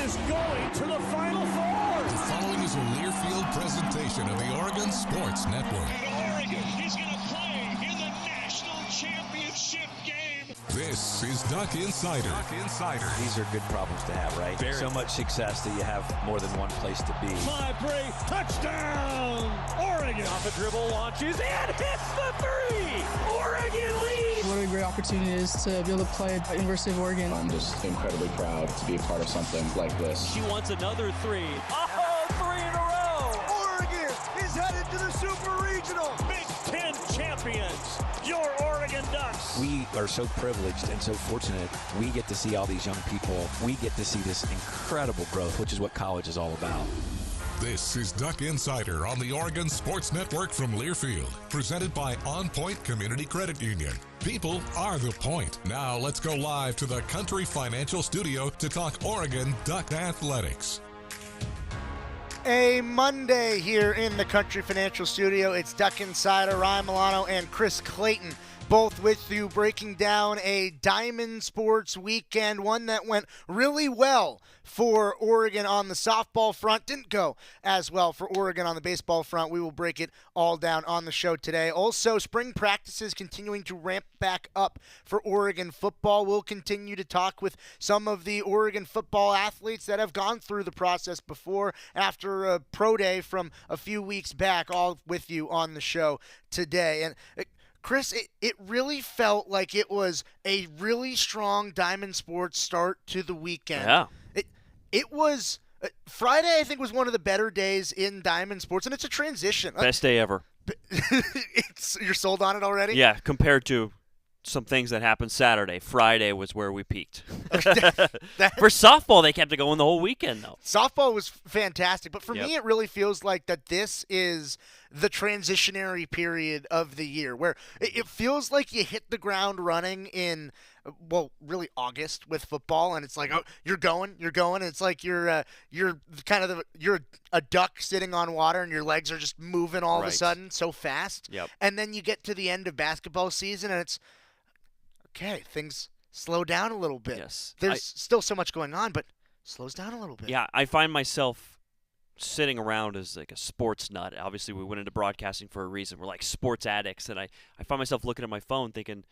is going to the Final Four. The following is a Learfield presentation of the Oregon Sports Network. And Oregon is going to play in the national championship game. This is Duck Insider. These are good problems to have, right? So much success that you have more than one place to be. 5-3, touchdown, Oregon. Off a dribble, launches, and hits the three. Oregon leads. What a great opportunity it is to be able to play at University of Oregon. I'm just incredibly proud to be a part of something like this. She wants another three. Oh, three in a row. Oregon is headed to the Super Regional. Big Ten champions, your Oregon Ducks. We are so privileged and so fortunate. We get to see all these young people. We get to see this incredible growth, which is what college is all about. This is Duck Insider on the Oregon Sports Network from Learfield, presented by OnPoint Community Credit Union. People are the point. Now let's go live to the Country Financial Studio to talk Oregon Duck Athletics. A Monday here in the Country Financial Studio. It's Duck Insider, Ryan Milano, and Chris Clayton, both with you, breaking down a Diamond Sports weekend, one that went really well for Oregon on the softball front. Didn't go as well for Oregon on the baseball front. We will break it all down on the show today. Also, spring practices continuing to ramp back up for Oregon football. We'll continue to talk with some of the Oregon football athletes that have gone through the process before, after a pro day from a few weeks back, all with you on the show today. And Chris, it really felt like it was a really strong Diamond Sports start to the weekend. Yeah. It was Friday, I think, was one of the better days in Diamond Sports, and it's a transition. Best day ever. You're sold on it already? Yeah, compared to some things that happened Saturday. Friday was where we peaked. For softball, they kept it going the whole weekend, though. Softball was fantastic, but for Yep. me, it really feels like that this is the transitionary period of the year, where it feels like you hit the ground running in, well, really August with football, and it's like, oh, you're going, and it's like you're a duck sitting on water, and your legs are just moving all of a Right. sudden so fast. Yep. And then you get to the end of basketball season, and it's okay, things slow down a little bit. Yes. There's still so much going on, but slows down a little bit. Yeah, I find myself sitting around as like a sports nut. Obviously, we went into broadcasting for a reason. We're like sports addicts, and I find myself looking at my phone thinking,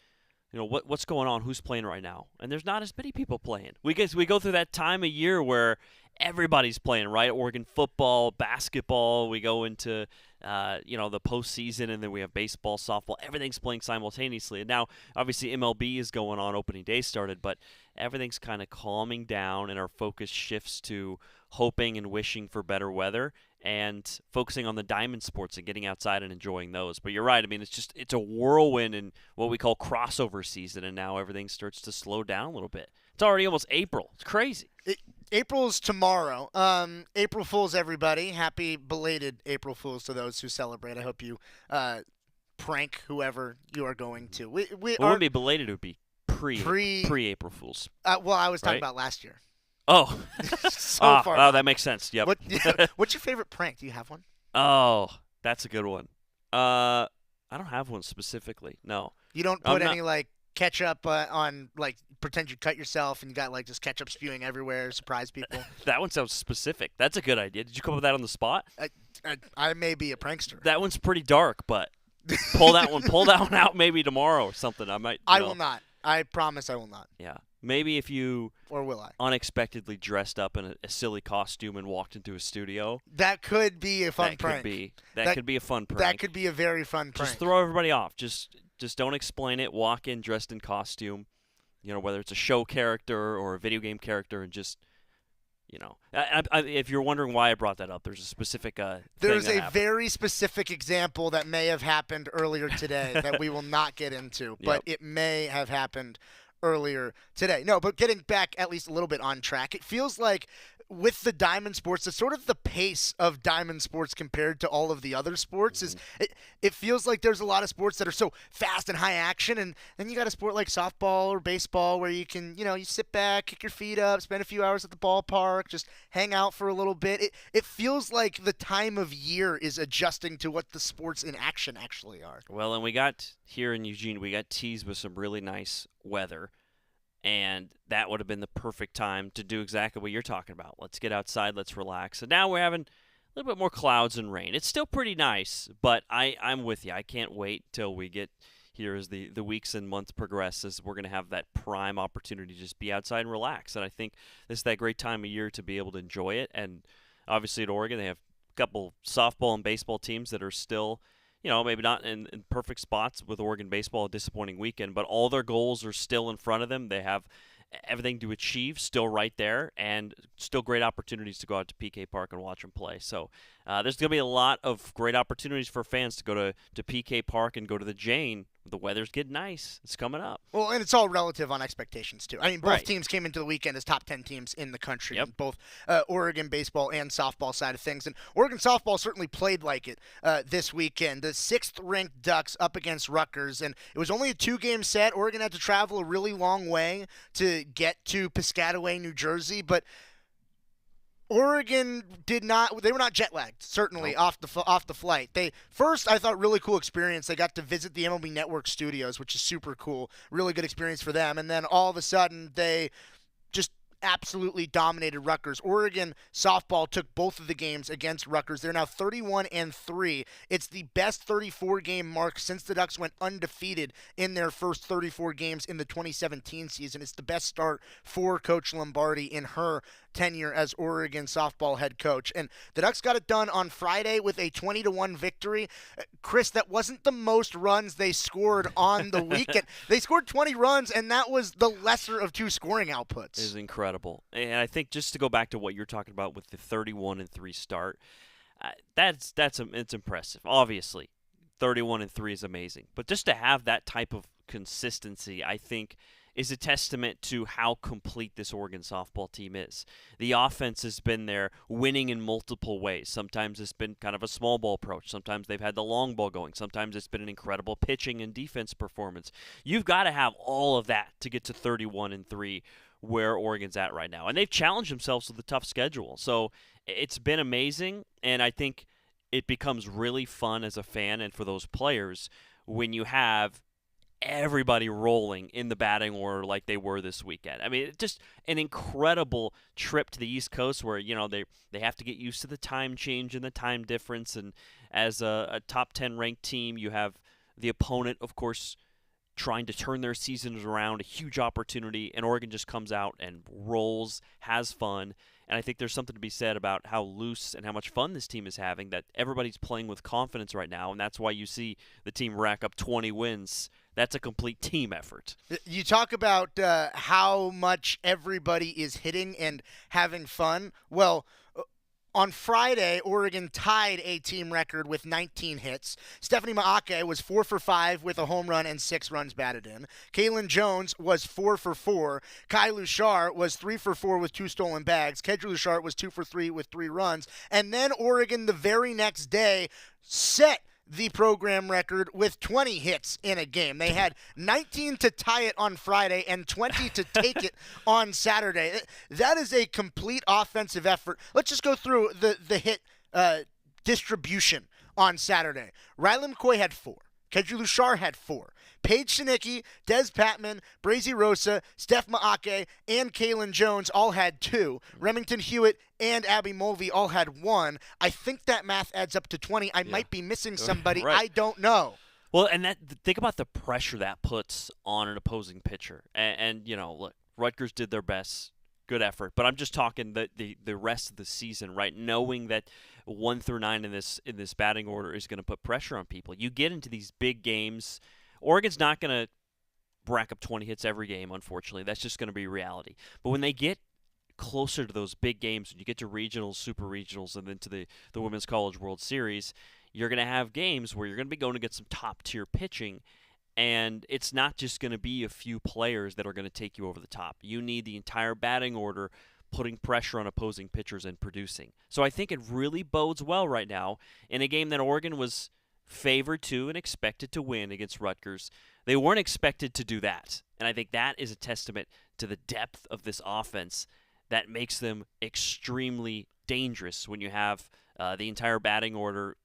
you know, what's going on? Who's playing right now? And there's not as many people playing. We go through that time of year where everybody's playing, right? Oregon football, basketball. We go into the postseason, and then we have baseball, softball. Everything's playing simultaneously. And now, obviously, MLB is going on. Opening day started, but everything's kind of calming down, and our focus shifts to hoping and wishing for better weather and focusing on the Diamond Sports and getting outside and enjoying those. But you're right. I mean, it's a whirlwind in what we call crossover season, and now everything starts to slow down a little bit. It's already almost April. It's crazy. April's tomorrow. April Fools, everybody. Happy belated April Fools to those who celebrate. I hope you prank whoever you are going to. It wouldn't be belated. It would be pre-April Fools. Well, I was talking Right? about last year. Oh. So far. Oh, that makes sense. Yep. What's your favorite prank? Do you have one? Oh, that's a good one. I don't have one specifically. No. You don't put any like ketchup on, like, pretend you cut yourself and you got like just ketchup spewing everywhere, surprise people. That one sounds specific. That's a good idea. Did you come up with that on the spot? I may be a prankster. That one's pretty dark, but pull that one out maybe tomorrow or something. I will not. I promise I will not. Yeah. Maybe if you will I? Unexpectedly dressed up in a silly costume and walked into a studio. That could be a fun prank. That could be a fun prank. That could be a very fun prank. Just throw everybody off. Just don't explain it. Walk in dressed in costume. You know, whether it's a show character or a video game character, and just, you know, if you're wondering why I brought that up, there's a specific There's thing a very specific example that may have happened earlier today that we will not get into, but it may have happened earlier today. No, but getting back at least a little bit on track, it feels like with the Diamond Sports, it's sort of the pace of Diamond Sports compared to all of the other sports. Is it feels like there's a lot of sports that are so fast and high action, and then you got a sport like softball or baseball where you can, you sit back, kick your feet up, spend a few hours at the ballpark, just hang out for a little bit. It feels like the time of year is adjusting to what the sports in action actually are. Well, and we got here in Eugene, we got teased with some really nice weather. And that would have been the perfect time to do exactly what you're talking about. Let's get outside, let's relax. And now we're having a little bit more clouds and rain. It's still pretty nice, but I'm with you. I can't wait till we get here as the weeks and months progress, as we're going to have that prime opportunity to just be outside and relax. And I think this is that great time of year to be able to enjoy it. And obviously at Oregon, they have a couple softball and baseball teams that are still, maybe not in perfect spots with Oregon baseball, a disappointing weekend, but all their goals are still in front of them. They have everything to achieve still right there, and still great opportunities to go out to PK Park and watch them play. So there's going to be a lot of great opportunities for fans to go to PK Park and go to the Jane. The weather's getting nice. It's coming up. Well, and it's all relative on expectations, too. I mean, both Right. teams came into the weekend as top 10 teams in the country, Yep. in both Oregon baseball and softball side of things. And Oregon softball certainly played like it this weekend. The 6th-ranked Ducks up against Rutgers, and it was only a 2-game set. Oregon had to travel a really long way to get to Piscataway, New Jersey, but Oregon they were not jet lagged, certainly, Nope. off the flight. I thought really cool experience. They got to visit the MLB Network studios, which is super cool. Really good experience for them. And then all of a sudden they just absolutely dominated Rutgers. Oregon softball took both of the games against Rutgers. They're now 31-3. It's the best 34-game mark since the Ducks went undefeated in their first 34 games in the 2017 season. It's the best start for Coach Lombardi in her tenure as Oregon softball head coach. And the Ducks got it done on Friday with a 20-1 victory. Chris, that wasn't the most runs they scored on the weekend. They scored 20 runs, and that was the lesser of 2 scoring outputs. It is incredible. And I think just to go back to what you're talking about with the 31-3 start, it's impressive. Obviously, 31-3 is amazing. But just to have that type of consistency, I think, is a testament to how complete this Oregon softball team is. The offense has been there, winning in multiple ways. Sometimes it's been kind of a small ball approach. Sometimes they've had the long ball going. Sometimes it's been an incredible pitching and defense performance. You've got to have all of that to get to 31-3 where Oregon's at right now. And they've challenged themselves with a tough schedule. So it's been amazing, and I think it becomes really fun as a fan and for those players when you have everybody rolling in the batting order like they were this weekend. I mean, just an incredible trip to the East Coast where, they have to get used to the time change and the time difference. And as a top 10 ranked team, you have the opponent, of course, trying to turn their seasons around, a huge opportunity, and Oregon just comes out and rolls, has fun. And I think there's something to be said about how loose and how much fun this team is having, that everybody's playing with confidence right now, and that's why you see the team rack up 20 wins. That's a complete team effort. You talk about how much everybody is hitting and having fun. Well, on Friday, Oregon tied a team record with 19 hits. Stephanie Maake was 4 for 5 with a home run and 6 runs batted in. Kaylin Jones was 4 for 4. Kai Luchar was 3 for 4 with 2 stolen bags. Kedra Luchar was 2 for 3 with 3 runs. And then Oregon the very next day set the program record with 20 hits in a game. They had 19 to tie it on Friday and 20 to take it on Saturday. That is a complete offensive effort. Let's just go through the hit distribution on Saturday. Riley McCoy had 4. Kedra Luchar had 4. Paige Sinicki, Des Patman, Brazy Rosa, Steph Maake, and Kaylin Jones all had 2. Remington Hewitt and Abby Mulvey all had 1. I think that math adds up to 20. I might be missing somebody. Right. I don't know. Well, and think about the pressure that puts on an opposing pitcher. And look, Rutgers did their best. Good effort. But I'm just talking the rest of the season, right? Knowing that 1 through 9 in this batting order is going to put pressure on people. You get into these big games. Oregon's not going to rack up 20 hits every game, unfortunately. That's just going to be reality. But when they get closer to those big games, when you get to regionals, super regionals, and then to the Women's College World Series, you're going to have games where you're going to be going against some top-tier pitching, and it's not just going to be a few players that are going to take you over the top. You need the entire batting order putting pressure on opposing pitchers and producing. So I think it really bodes well right now in a game that Oregon was favored to and expected to win against Rutgers. They weren't expected to do that. And I think that is a testament to the depth of this offense that makes them extremely dangerous when you have the entire batting order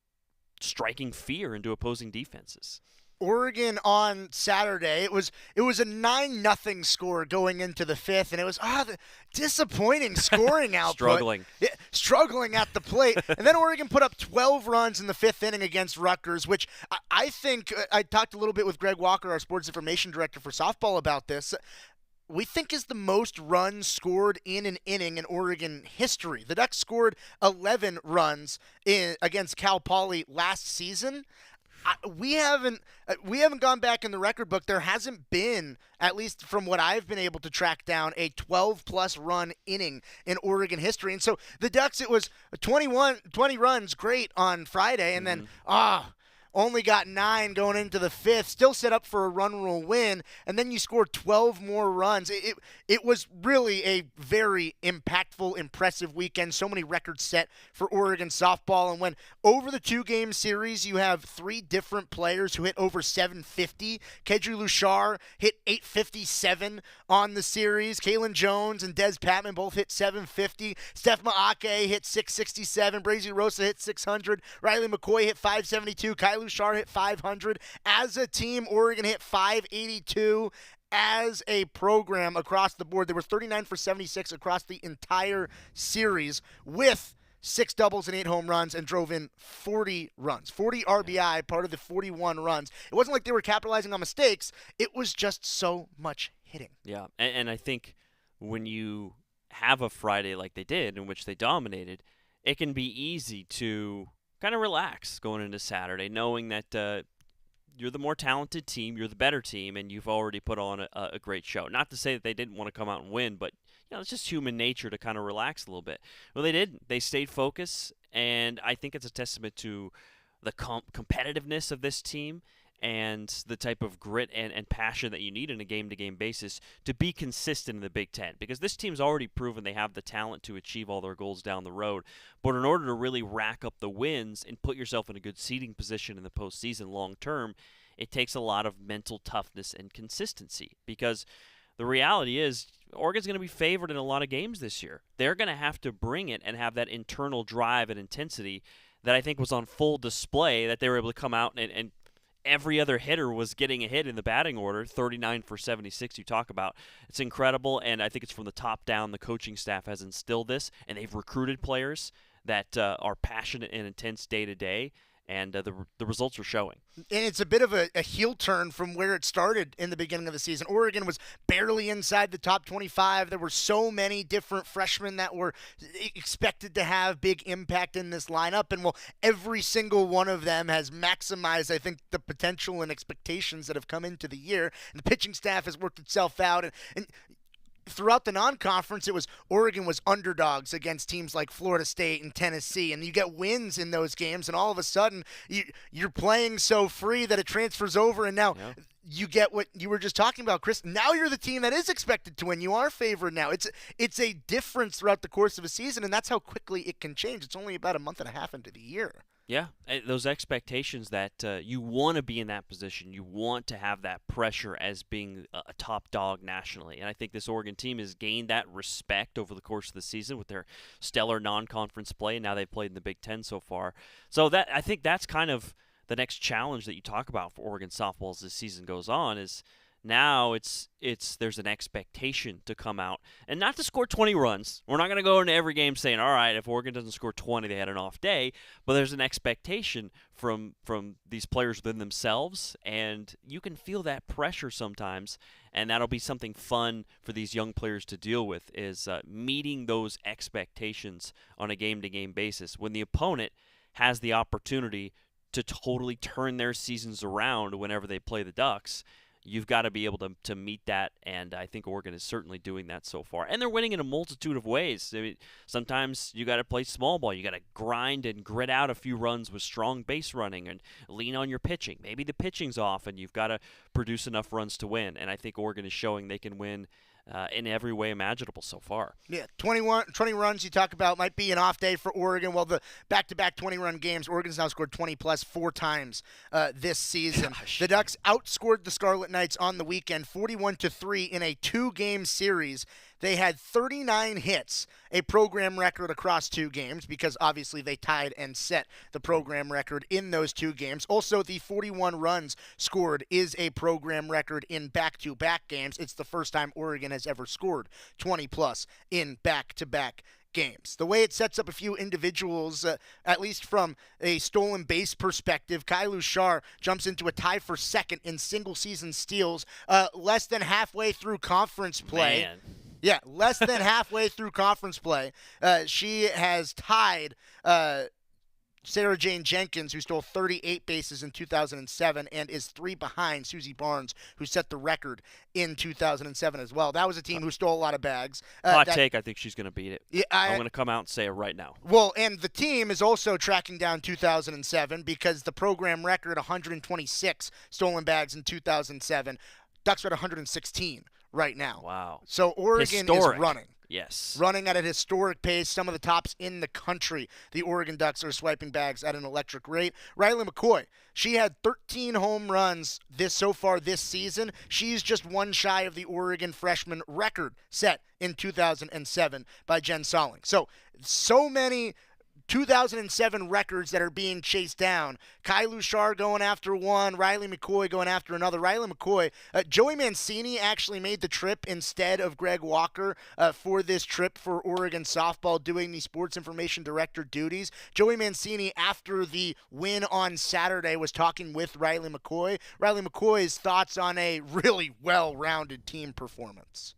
striking fear into opposing defenses. Oregon on Saturday, it was a 9-0 score going into the fifth, and it was the disappointing scoring output. Struggling at the plate. And then Oregon put up 12 runs in the fifth inning against Rutgers, which I think I talked a little bit with Greg Walker, our sports information director for softball, about this. We think is the most runs scored in an inning in Oregon history. The Ducks scored 11 runs against Cal Poly last season. We haven't gone back in the record book. There hasn't been, at least from what I've been able to track down, a 12-plus run inning in Oregon history. And so the Ducks, it was 20 runs, great on Friday, and then only got 9 going into the fifth, still set up for a run rule win, and then you scored 12 more runs. It was really a very impactful, impressive weekend. So many records set for Oregon softball. And when over the 2-game series, you have 3 different players who hit over 750. Kedri Lushar hit 857 on the series. Kalen Jones and Des Patman both hit 750. Steph Maake hit 667. Brazy Rosa hit 600. Riley McCoy hit 572. Kyle Lushar hit 500. As a team, Oregon hit 582. As a program across the board, they were 39 for 76 across the entire series with 6 doubles and 8 home runs, and drove in 40 runs. 40 RBI, part of the 41 runs. It wasn't like they were capitalizing on mistakes. It was just so much hitting. Yeah, and I think when you have a Friday like they did, in which they dominated, it can be easy to kind of relax going into Saturday, knowing that you're the more talented team, you're the better team, and you've already put on a great show. Not to say that they didn't want to come out and win, but it's just human nature to kind of relax a little bit. Well, they didn't. They stayed focused, and I think it's a testament to the competitiveness of this team and the type of grit and passion that you need on a game-to-game basis to be consistent in the Big Ten. Because this team's already proven they have the talent to achieve all their goals down the road. But in order to really rack up the wins and put yourself in a good seeding position in the postseason long-term, it takes a lot of mental toughness and consistency. Because the reality is Oregon's going to be favored in a lot of games this year. They're going to have to bring it and have that internal drive and intensity that I think was on full display, that they were able to come out and every other hitter was getting a hit in the batting order, 39 for 76 you talk about. It's incredible, and I think it's from the top down. The coaching staff has instilled this, and they've recruited players that are passionate and intense day to day, and the results are showing. And it's a bit of a heel turn from where it started in the beginning of the season. Oregon was barely inside the top 25. There were so many different freshmen that were expected to have big impact in this lineup. And, every single one of them has maximized, I think, the potential and expectations that have come into the year. And the pitching staff has worked itself out. And throughout the non-conference, it was Oregon was underdogs against teams like Florida State and Tennessee, and you get wins in those games, and all of a sudden you're playing so free that it transfers over, and now you get what you were just talking about, Chris. Now you're the team that is expected to win. You are favored now. It's a difference throughout the course of a season, and that's how quickly it can change. It's only about a month and a half into the year. Yeah, those expectations that you want to be in that position. You want to have that pressure as being a top dog nationally. And I think this Oregon team has gained that respect over the course of the season with their stellar non-conference play. And now they've played in the Big Ten so far. So I think that's kind of the next challenge that you talk about for Oregon softball as this season goes on is now there's an expectation to come out and not to score 20 runs. We're not going to go into every game saying, all right, if Oregon doesn't score 20, they had an off day. But there's an expectation from these players within themselves, and you can feel that pressure sometimes, and that'll be something fun for these young players to deal with is meeting those expectations on a game-to-game basis when the opponent has the opportunity to totally turn their seasons around whenever they play the Ducks. You've got to be able to meet that, and I think Oregon is certainly doing that so far. And they're winning in a multitude of ways. I mean, sometimes you got to play small ball. You got to grind and grit out a few runs with strong base running and lean on your pitching. Maybe the pitching's off, and you've got to produce enough runs to win. And I think Oregon is showing they can win in every way imaginable so far. Yeah, 20 runs you talk about might be an off day for Oregon. Well, the back-to-back 20-run games, Oregon's now scored 20-plus 4 times this season. Gosh. The Ducks outscored the Scarlet Knights on the weekend 41-3 in a 2-game series. They had 39 hits, a program record across 2 games, because obviously they tied and set the program record in those 2 games. Also, the 41 runs scored is a program record in back-to-back games. It's the first time Oregon has ever scored 20-plus in back-to-back games. The way it sets up a few individuals, at least from a stolen base perspective, Kylu Shar jumps into a tie for second in single-season steals, less than halfway through conference play. Man. Yeah, less than halfway through conference play. She has tied Sarah Jane Jenkins, who stole 38 bases in 2007 and is 3 behind Susie Barnes, who set the record in 2007 as well. That was a team who stole a lot of bags. Hot take, I think she's going to beat it. Yeah, I'm going to come out and say it right now. Well, and the team is also tracking down 2007 because the program record, 126 stolen bags in 2007. Ducks are at 116 right now. Wow. So Oregon Historic. is running. Yes. Running at a historic pace, some of the tops in the country. The Oregon Ducks are swiping bags at an electric rate. Riley McCoy, she had 13 home runs so far this season. She's just one shy of the Oregon freshman record set in 2007 by Jen Solling. So many 2007 records that are being chased down. Kylu Shar going after one, Riley McCoy going after another. Riley McCoy, Joey Mancini actually made the trip instead of Greg Walker for this trip for Oregon softball, doing the sports information director duties. Joey Mancini, after the win on Saturday, was talking with Riley McCoy. Riley McCoy's thoughts on a really well-rounded team performance.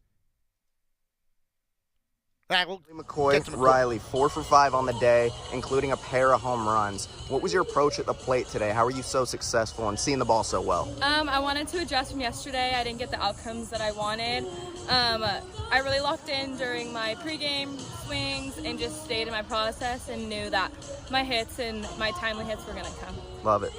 McCoy, Riley, 4 for 5 on the day, including a pair of home runs. What was your approach at the plate today? How were you so successful and seeing the ball so well? I wanted to adjust from yesterday. I didn't get the outcomes that I wanted. I really locked in during my pregame swings and just stayed in my process and knew that my hits and my timely hits were going to come. Love it.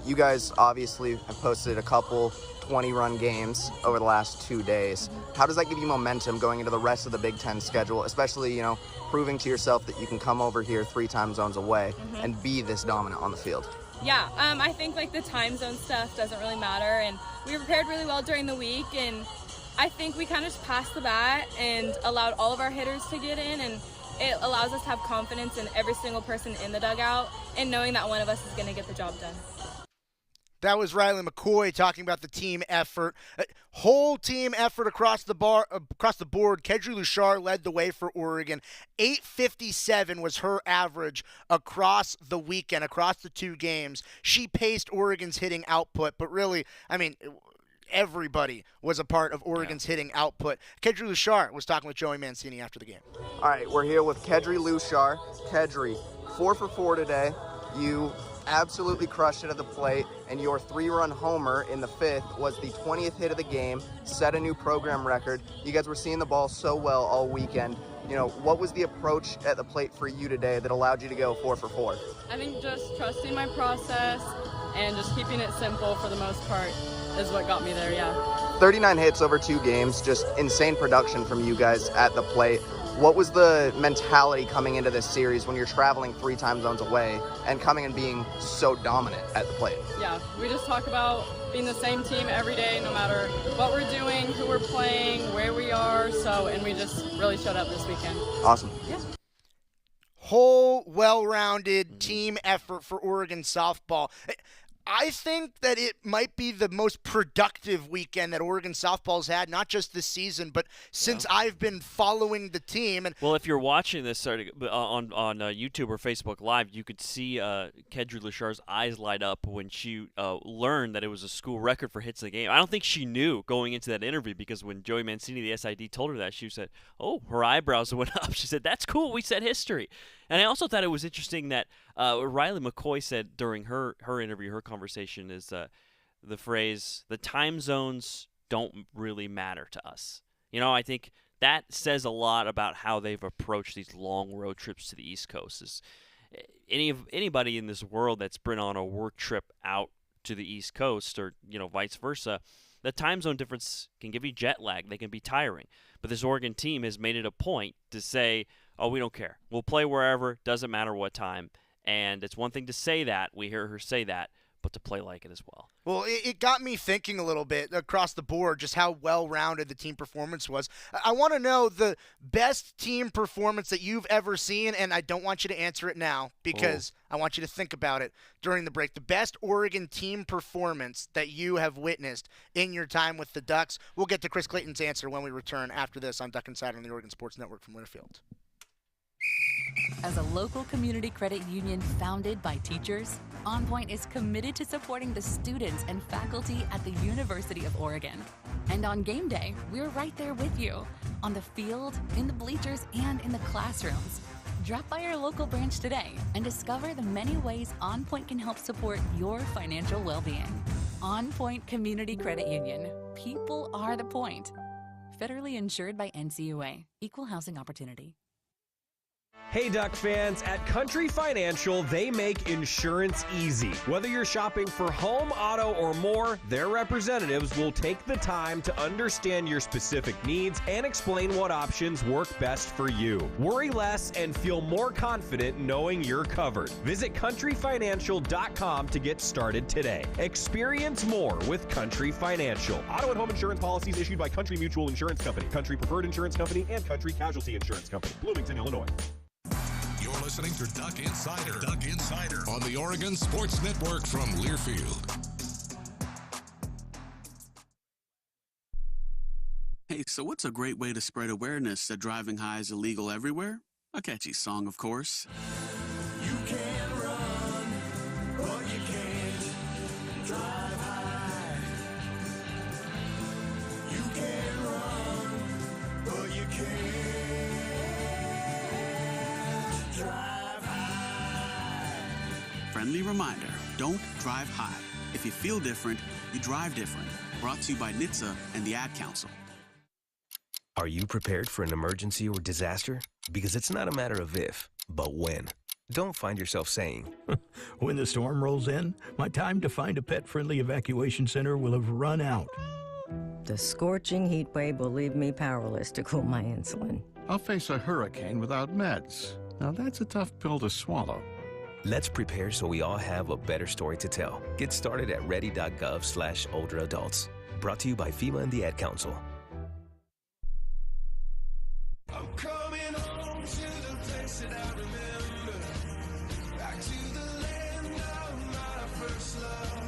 You guys obviously have posted a couple 20-run games over the last 2 days. How does that give you momentum going into the rest of the Big Ten schedule, especially, proving to yourself that you can come over here 3 time zones away and be this dominant on the field? Yeah, I think the time zone stuff doesn't really matter, and we prepared really well during the week, and I think we kind of just passed the bat and allowed all of our hitters to get in, and it allows us to have confidence in every single person in the dugout and knowing that one of us is going to get the job done. That was Riley McCoy talking about the team effort. Whole team effort across the board. Kedri Lushar led the way for Oregon. 857 was her average across the weekend, across the 2 games. She paced Oregon's hitting output, but really, everybody was a part of Oregon's hitting output. Kedri Lushar was talking with Joey Mancini after the game. All right, we're here with Kedri Lushar. Kedri, 4 for 4 today. You absolutely crushed it at the plate, and your 3-run homer in the 5th was the 20th hit of the game, set a new program record. You guys were seeing the ball so well all weekend. What was the approach at the plate for you today that allowed you to go 4 for 4? I think just trusting my process and just keeping it simple for the most part is what got me there, yeah. 39 hits over 2 games, just insane production from you guys at the plate. What was the mentality coming into this series when you're traveling 3 time zones away and coming and being so dominant at the plate? Yeah, we just talk about being the same team every day, no matter what we're doing, who we're playing, where we are, and we just really showed up this weekend. Awesome. Yeah. Whole, well-rounded team effort for Oregon softball. I think that it might be the most productive weekend that Oregon softball's had, not just this season, but since I've been following the team. And well, if you're watching this on YouTube or Facebook Live, you could see Kedri Lashar's eyes light up when she learned that it was a school record for hits in the game. I don't think she knew going into that interview, because when Joey Mancini, the SID, told her that, she said, "Oh," her eyebrows went up. She said, "That's cool. We set history." And I also thought it was interesting that Riley McCoy said during her interview, her conversation, is the phrase, "The time zones don't really matter to us." I think that says a lot about how they've approached these long road trips to the East Coast. Is anybody in this world that's been on a work trip out to the East Coast, or vice versa, the time zone difference can give you jet lag. They can be tiring. But this Oregon team has made it a point to say, "Oh, we don't care. We'll play wherever. Doesn't matter what time." And it's one thing to say that. We hear her say that. but to play like it as well. Well, it got me thinking a little bit across the board just how well-rounded the team performance was. I want to know the best team performance that you've ever seen, and I don't want you to answer it now because I want you to think about it during the break. The best Oregon team performance that you have witnessed in your time with the Ducks. We'll get to Chris Clayton's answer when we return after this on Duck Insider on the Oregon Sports Network from Learfield. As a local community credit union founded by teachers, OnPoint is committed to supporting the students and faculty at the University of Oregon. And on game day, we're right there with you, on the field, in the bleachers, and in the classrooms. Drop by our local branch today and discover the many ways OnPoint can help support your financial well-being. OnPoint Community Credit Union. People are the point. Federally insured by NCUA. Equal housing opportunity. Hey Duck fans, at Country Financial, they make insurance easy. Whether you're shopping for home, auto, or more, their representatives will take the time to understand your specific needs and explain what options work best for you. Worry less and feel more confident knowing you're covered. Visit countryfinancial.com to get started today. Experience more with Country Financial. Auto and home insurance policies issued by Country Mutual Insurance Company, Country Preferred Insurance Company, and Country Casualty Insurance Company, Bloomington, Illinois. You're listening to Duck Insider. Duck Insider on the Oregon Sports Network from Learfield. Hey, so what's a great way to spread awareness that driving high is illegal everywhere? A catchy song, of course. You can run, but you can't drive high. You can run, but you can't drive high. Friendly reminder, don't drive high. If you feel different, you drive different. Brought to you by NHTSA and the Ad Council. Are you prepared for an emergency or disaster? Because it's not a matter of if, but when. Don't find yourself saying, when the storm rolls in, my time to find a pet-friendly evacuation center will have run out. The scorching heat wave will leave me powerless to cool my insulin. I'll face a hurricane without meds. Now that's a tough pill to swallow. Let's prepare so we all have a better story to tell. Get started at ready.gov/older adults. Brought to you by FEMA and the Ad Council. I'm coming home to the place that I remember. Back to the land of my first love.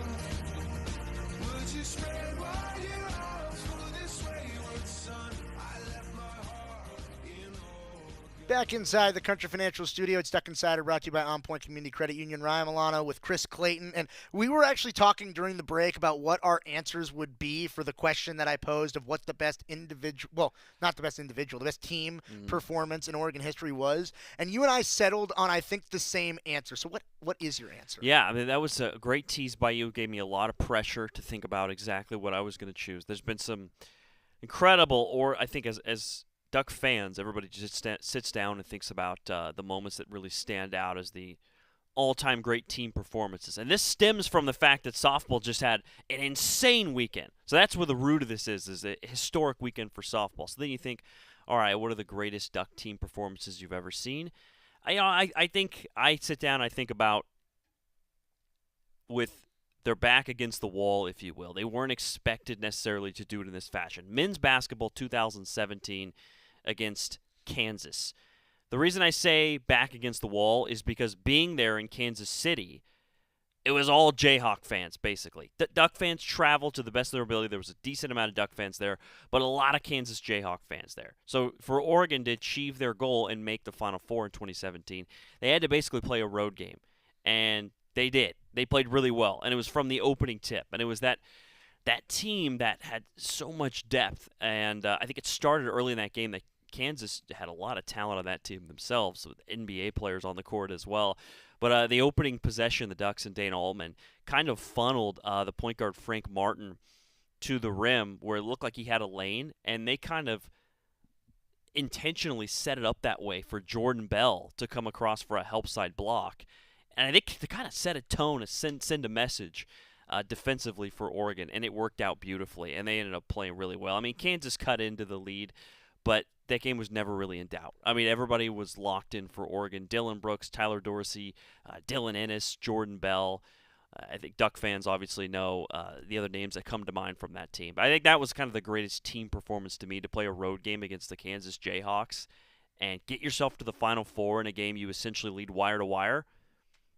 Would you spread wide your arms for this wayward son? I left my heart in Oregon. Back inside the Country Financial Studio, it's Duck Insider, brought to you by OnPoint Community Credit Union. Ryan Milano with Chris Clayton, and we were actually talking during the break about what our answers would be for the question that I posed of what the best individual, well, not the best individual, the best team performance in Oregon history was, and you and I settled on, I think, the same answer. So what is your answer? Yeah, I mean, that was a great tease by you. It gave me a lot of pressure to think about exactly what I was going to choose. There's been some incredible, or I think as Duck fans, everybody just sits down and thinks about the moments that really stand out as the all-time great team performances. And this stems from the fact that softball just had an insane weekend. So that's where the root of this is a historic weekend for softball. So then you think, all right, what are the greatest Duck team performances you've ever seen? I think I sit down and I think about with their back against the wall, if you will. They weren't expected necessarily to do it in this fashion. Men's basketball 2017 against Kansas. The reason I say back against the wall is because being there in Kansas City, it was all Jayhawk fans, basically. Duck fans traveled to the best of their ability. There was a decent amount of Duck fans there, but a lot of Kansas Jayhawk fans there. So for Oregon to achieve their goal and make the Final Four in 2017, they had to basically play a road game. And they did. They played really well, and it was from the opening tip. And it was that team that had so much depth. And I think it started early in that game that Kansas had a lot of talent on that team themselves, with NBA players on the court as well. But the opening possession, the Ducks and Dana Altman kind of funneled the point guard Frank Martin to the rim where it looked like he had a lane, and they kind of intentionally set it up that way for Jordan Bell to come across for a help side block. And I think to kind of set a tone, send a message defensively for Oregon, and it worked out beautifully, and they ended up playing really well. I mean, Kansas cut into the lead, but that game was never really in doubt. I mean, everybody was locked in for Oregon. Dylan Brooks, Tyler Dorsey, Dylan Ennis, Jordan Bell. I think Duck fans obviously know the other names that come to mind from that team. But I think that was kind of the greatest team performance to me, to play a road game against the Kansas Jayhawks and get yourself to the Final Four in a game you essentially lead wire to wire.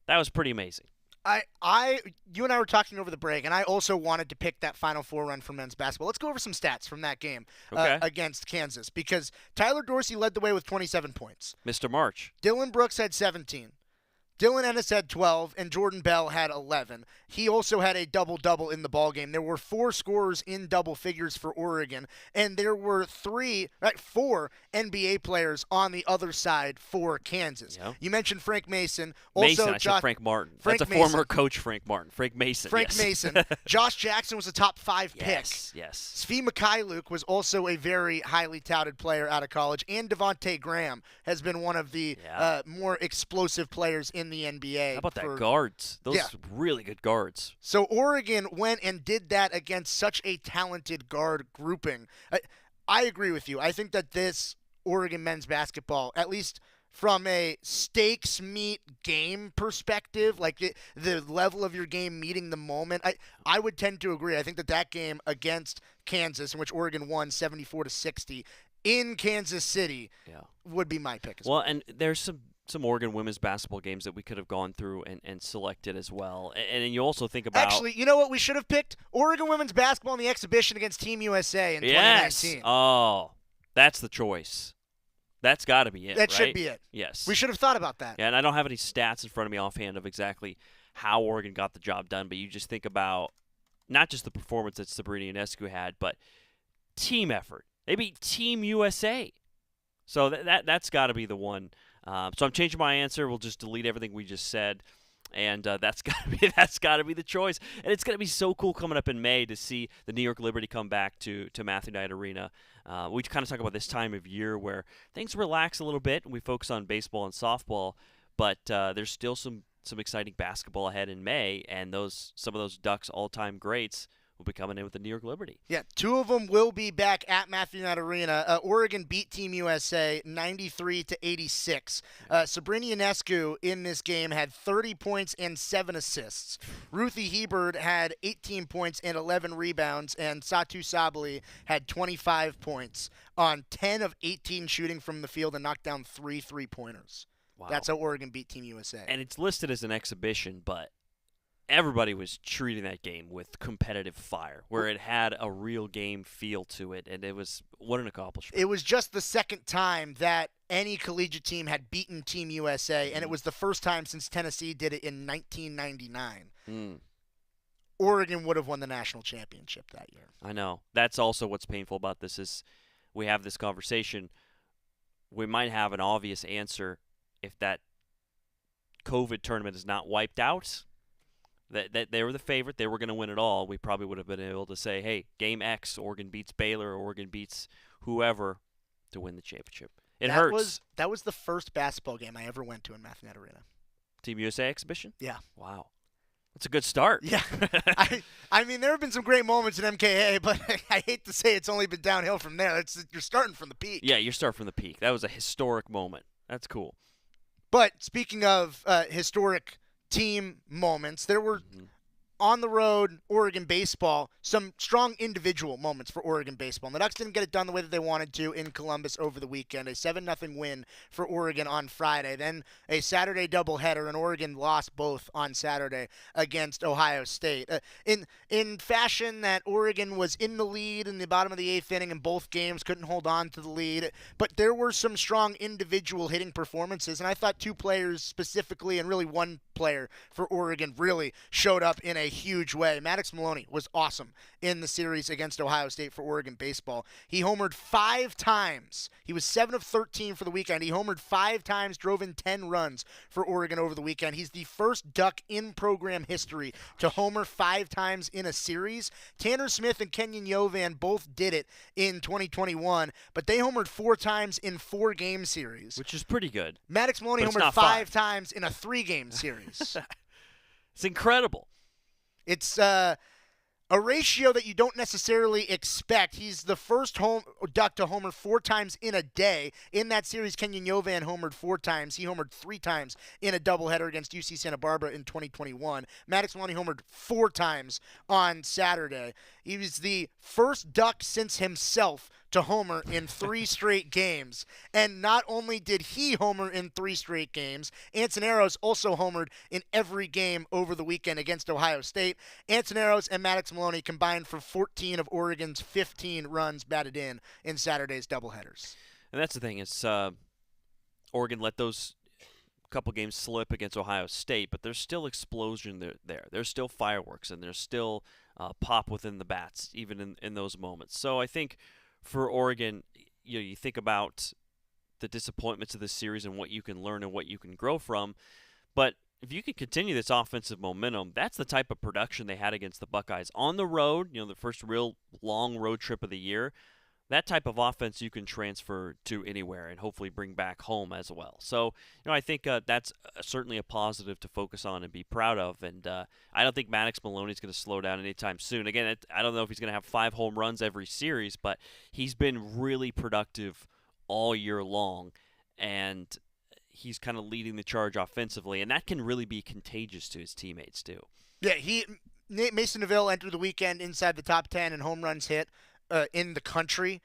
That was pretty amazing. You and I were talking over the break, and I also wanted to pick that Final Four run for men's basketball. Let's go over some stats from that game against Kansas, because Tyler Dorsey led the way with 27 points. Mr. March. Dylan Brooks had 17. Dylan Ennis had 12, and Jordan Bell had 11. He also had a double-double in the ballgame. There were 4 scorers in double figures for Oregon, and there were 4 NBA players on the other side for Kansas. Yeah. You mentioned Frank Mason. I said Frank Martin. That's a former coach, Frank Martin. Frank Mason. Mason. Josh Jackson was a top 5 pick. Yes. Svi Mikhailuk was also a very highly touted player out of college, and Devontae Graham has been one of the more explosive players in the NBA. How about that guards? Those really good guards. So Oregon went and did that against such a talented guard grouping. I agree with you. I think that this Oregon men's basketball, at least from a stakes meet game perspective, like the level of your game meeting the moment, I would tend to agree. I think that game against Kansas, in which Oregon won 74-60 in Kansas City, would be my pick as well. Well, and there's some Oregon women's basketball games that we could have gone through and selected as well. And you also think about... Actually, you know what we should have picked? Oregon women's basketball in the exhibition against Team USA in 2019. Yes. Oh, that's the choice. That's got to be it, That right? should be it. Yes. We should have thought about that. Yeah, and I don't have any stats in front of me offhand of exactly how Oregon got the job done, but you just think about not just the performance that Sabrina Ionescu had, but team effort. They beat Team USA. So that's got to be the one. So I'm changing my answer. We'll just delete everything we just said, and that's got to be the choice. And it's going to be so cool coming up in May to see the New York Liberty come back to Matthew Knight Arena. We kind of talk about this time of year where things relax a little bit and we focus on baseball and softball, but there's still some exciting basketball ahead in May, and some of those Ducks all-time greats will be coming in with the New York Liberty. Yeah, 2 of them will be back at Matthew Knight Arena. Oregon beat Team USA 93-86. Sabrina Ionescu in this game had 30 points and 7 assists. Ruthie Hebert had 18 points and 11 rebounds, and Satu Sabali had 25 points on 10 of 18 shooting from the field and knocked down 3 3-pointers. Wow. That's how Oregon beat Team USA. And it's listed as an exhibition, but everybody was treating that game with competitive fire, where it had a real game feel to it, and what an accomplishment. It was just the second time that any collegiate team had beaten Team USA, and it was the first time since Tennessee did it in 1999. Oregon would have won the national championship that year. I know. That's also what's painful about this is we have this conversation. We might have an obvious answer if that COVID tournament is not wiped out. That they were the favorite, they were going to win it all. We probably would have been able to say, hey, game X, Oregon beats Baylor, Oregon beats whoever to win the championship. It hurts. That was the first basketball game I ever went to in Matthew Knight Arena. Team USA exhibition? Yeah. Wow. That's a good start. Yeah. I mean, there have been some great moments in MKA, but I hate to say it's only been downhill from there. You're starting from the peak. Yeah, you're starting from the peak. That was a historic moment. That's cool. But speaking of historic team moments, there were on the road Oregon baseball, some strong individual moments for Oregon baseball. And the Ducks didn't get it done the way that they wanted to in Columbus over the weekend. A 7-0 win for Oregon on Friday. Then a Saturday doubleheader, and Oregon lost both on Saturday against Ohio State. In fashion that Oregon was in the lead in the bottom of the 8th inning in both games, couldn't hold on to the lead. But there were some strong individual hitting performances, and I thought 2 players specifically, and really 1 player for Oregon, really showed up in a huge way. Maddox Maloney was awesome in the series against Ohio State for Oregon baseball. He homered 5 times. He was 7 of 13 for the weekend. He homered 5 times, drove in 10 runs for Oregon over the weekend. He's the first Duck in program history to homer 5 times in a series. Tanner Smith and Kenyon Yovan both did it in 2021, but they homered 4 times in 4-game series. Which is pretty good. Maddox Maloney homered 5 times in a 3-game series. It's incredible. It's a ratio that you don't necessarily expect. He's the first Duck to homer 4 times in a day. In that series, Kenyon Yovan homered 4 times. He homered 3 times in a doubleheader against UC Santa Barbara in 2021. Maddox Maloney homered 4 times on Saturday. He was the first Duck since himself to homer in 3 straight games. And not only did he homer in 3 straight games, Antoneros also homered in every game over the weekend against Ohio State. Antoneros and Maddox Maloney combined for 14 of Oregon's 15 runs batted in Saturday's doubleheaders. And that's the thing, is Oregon let those couple games slip against Ohio State, but there's still explosion there. There's still fireworks, and there's still pop within the bats, even in those moments. So I think for Oregon, you think about the disappointments of this series and what you can learn and what you can grow from. But if you can continue this offensive momentum, that's the type of production they had against the Buckeyes. On the road, the first real long road trip of the year, that type of offense you can transfer to anywhere and hopefully bring back home as well. So, I think that's certainly a positive to focus on and be proud of. And I don't think Maddox Maloney is going to slow down anytime soon. Again, I don't know if he's going to have 5 home runs every series, but he's been really productive all year long, and he's kind of leading the charge offensively, and that can really be contagious to his teammates too. Yeah, Mason Neville entered the weekend inside the top 10 in home runs hit in the country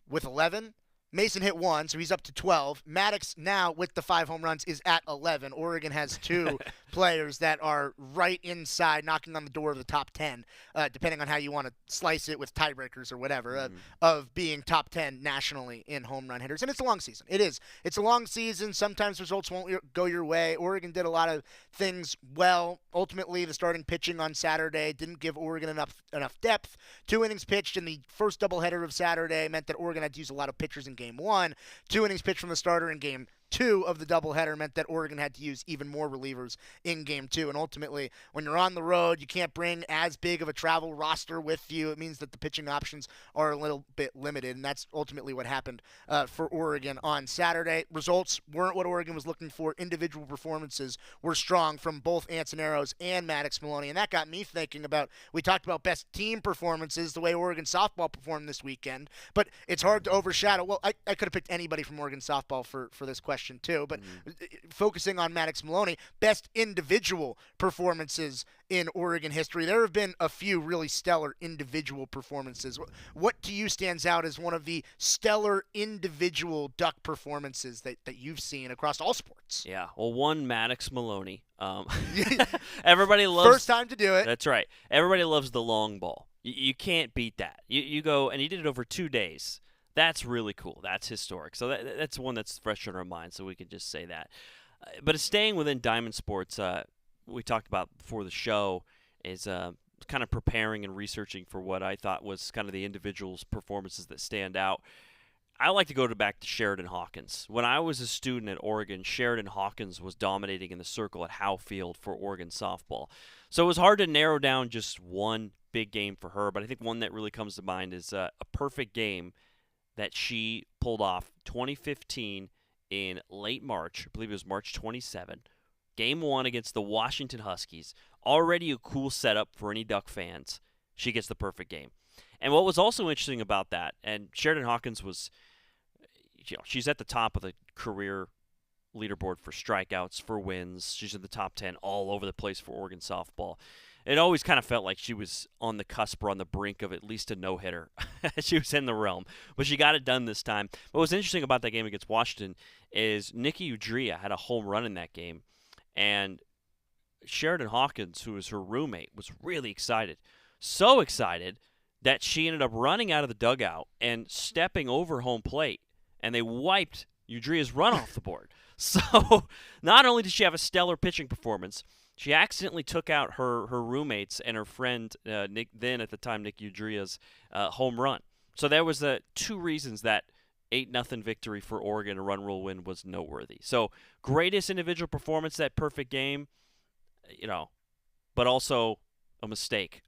with 11. Mason hit 1, so he's up to 12. Maddox now with the 5 home runs is at 11. Oregon has 2 players that are right inside, knocking on the door of the top 10, depending on how you want to slice it with tiebreakers or whatever, of being top 10 nationally in home run hitters. And it's a long season. It is. It's a long season. Sometimes results won't go your way. Oregon did a lot of things well. Ultimately, the starting pitching on Saturday didn't give Oregon enough depth. 2 innings pitched in the first doubleheader of Saturday meant that Oregon had to use a lot of pitchers in Game 1. 2 innings pitched from the starter in Game 2 of the doubleheader meant that Oregon had to use even more relievers in Game 2. And ultimately, when you're on the road, you can't bring as big of a travel roster with you. It means that the pitching options are a little bit limited, and that's ultimately what happened for Oregon on Saturday. Results weren't what Oregon was looking for. Individual performances were strong from both Antoneros and Maddox Maloney, and that got me thinking about, we talked about best team performances, the way Oregon softball performed this weekend, but it's hard to overshadow. Well, I could have picked anybody from Oregon softball for this question too, but focusing on Maddox Maloney, best individual performances in Oregon history. There have been a few really stellar individual performances. What to you stands out as one of the stellar individual Duck performances that you've seen across all sports? Yeah, well, one, Maddox Maloney. Everybody loves first time to do it. That's right. Everybody loves the long ball. You can't beat that. You go, and he did it over 2 days. That's really cool. That's historic. So that's one that's fresh in our mind, so we can just say that. But staying within diamond sports, we talked about before the show, is kind of preparing and researching for what I thought was kind of the individuals' performances that stand out. I like to go back to Sheridan Hawkins. When I was a student at Oregon, Sheridan Hawkins was dominating in the circle at Howe Field for Oregon softball. So it was hard to narrow down just one big game for her, but I think one that really comes to mind is a perfect game that she pulled off 2015 in late March. I believe it was March 27. Game 1 against the Washington Huskies. Already a cool setup for any Duck fans. She gets the perfect game. And what was also interesting about that, and Sheridan Hawkins was, she's at the top of the career leaderboard for strikeouts, for wins. She's in the top 10 all over the place for Oregon softball. It always kind of felt like she was on the cusp or on the brink of at least a no-hitter. She was in the realm. But she got it done this time. What was interesting about that game against Washington is Nikki Udria had a home run in that game. And Sheridan Hawkins, who was her roommate, was really excited. So excited that she ended up running out of the dugout and stepping over home plate. And they wiped Udria's run off the board. So not only did she have a stellar pitching performance, she accidentally took out her roommates and her friend, Nick Udria's home run. So there was 2 reasons that 8-0 victory for Oregon, a run rule win, was noteworthy. So greatest individual performance, that perfect game, but also a mistake.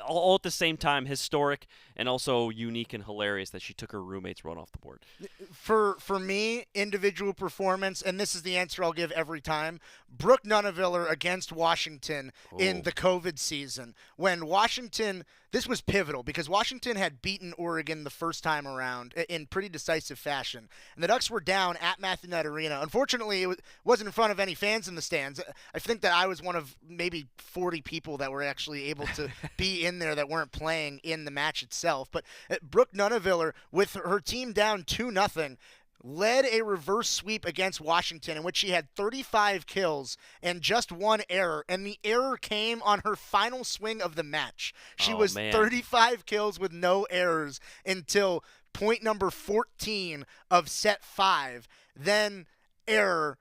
All at the same time, historic and also unique and hilarious that she took her roommate's run off the board. For me, individual performance, and this is the answer I'll give every time, Brooke Nuneviller against Washington in the COVID season. When Washington, this was pivotal because Washington had beaten Oregon the first time around in pretty decisive fashion. And the Ducks were down at Matthew Knight Arena. Unfortunately, it wasn't in front of any fans in the stands. I think that I was one of maybe 40 people that were actually able to be in there that weren't playing in the match itself. But Brooke Nuneviller, with her team down 2-0, led a reverse sweep against Washington in which she had 35 kills and just one error, and the error came on her final swing of the match. She was 35 kills with no errors until point number 14 of set 5, then error,